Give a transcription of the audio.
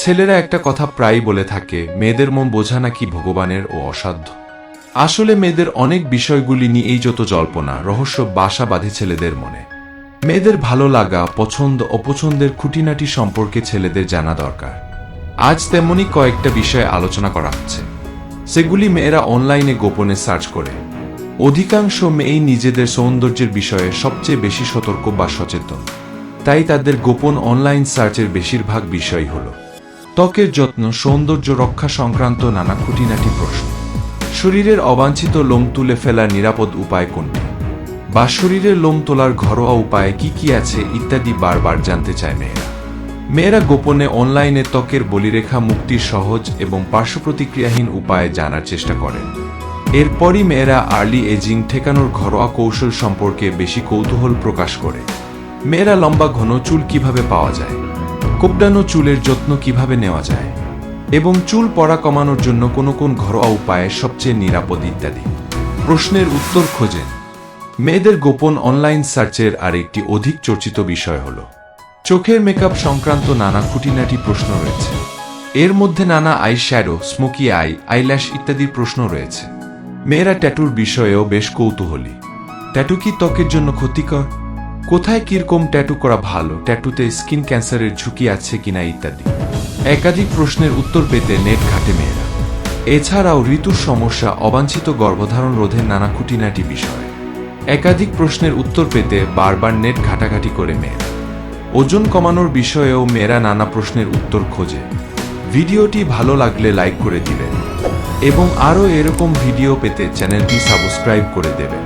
ছেলেরা একটা কথা প্রায়ই বলে থাকে, মেয়েদের মন বোঝা নাকি ভগবানের ও অসাধ্য। আসলে মেয়েদের অনেক বিষয়গুলি নিয়েই যত জল্পনা রহস্য বাসা বাঁধে ছেলেদের মনে। মেয়েদের ভালো লাগা, পছন্দ অপছন্দের খুঁটিনাটি সম্পর্কে ছেলেদের জানা দরকার। আজ তেমনি কয়েকটা বিষয়ে আলোচনা করা হচ্ছে। সেগুলি মেয়েরা অনলাইনে গোপনে সার্চ করে। অধিকাংশ মেয়েই নিজেদের সৌন্দর্যের বিষয়ে সবচেয়ে বেশি সতর্ক বা সচেতন। তাই তাদের গোপন অনলাইন সার্চের বেশিরভাগ বিষয় হল ত্বকের যত্ন, সৌন্দর্য রক্ষা সংক্রান্ত নানা খুঁটিনাটি প্রশ্ন, শরীরের অবাঞ্ছিত লোম তুলে ফেলার নিরাপদ উপায় কোনটি, বা শরীরের লোম তোলার ঘরোয়া উপায় কি কি আছে ইত্যাদি বারবার জানতে চায় মেয়েরা। মেয়েরা গোপনে অনলাইনে ত্বকের বলিরেখা মুক্তির সহজ এবং পার্শ্বপ্রতিক্রিয়াহীন উপায় জানার চেষ্টা করেন। এরপরই মেয়েরা আর্লি এজিং ঠেকানোর ঘরোয়া কৌশল সম্পর্কে বেশি কৌতূহল প্রকাশ করে। মেয়েরা লম্বা ঘন চুল কিভাবে পাওয়া যায়, কোপড়ানো চুলের যত্ন কিভাবে নেওয়া যায়, এবং চুল পড়া কমানোর জন্য কোন ঘরোয়া উপায়ে সবচেয়ে নিরাপদ ইত্যাদি প্রশ্নের উত্তর খোঁজেন। মেয়েদের গোপন অনলাইন সার্চের আরেকটি অধিক চর্চিত বিষয় হল চোখের মেকআপ সংক্রান্ত নানা খুঁটিনাটি প্রশ্ন রয়েছে। এর মধ্যে নানা eye shadow, smoky I, eyelash ইত্যাদির প্রশ্ন রয়েছে। মেয়েরা ট্যাটুর বিষয়েও বেশ কৌতূহলী। ট্যাটু কি ত্বকের জন্য ক্ষতিকর? কোথায় কিরকম ট্যাটু করা ভালো? ট্যাটুতে স্কিন ক্যান্সারের ঝুঁকি আছে কিনা ইত্যাদি একাধিক প্রশ্নের উত্তর পেতে নেট ঘাটে মেয়েরা। এছাড়াও ঋতুর সমস্যা, অবাঞ্ছিত গর্ভধারণ রোধের নানা খুঁটিনাটি বিষয় একাধিক প্রশ্নের উত্তর পেতে বারবার নেট ঘাটাঘাটি করে মেয়েরা। ওজন কমানোর বিষয়েও মেয়েরা নানা প্রশ্নের উত্তর খোঁজে। ভিডিওটি ভালো লাগলে লাইক করে দিবেন এবং আরও এরকম ভিডিও পেতে চ্যানেলটি সাবস্ক্রাইব করে দেবেন।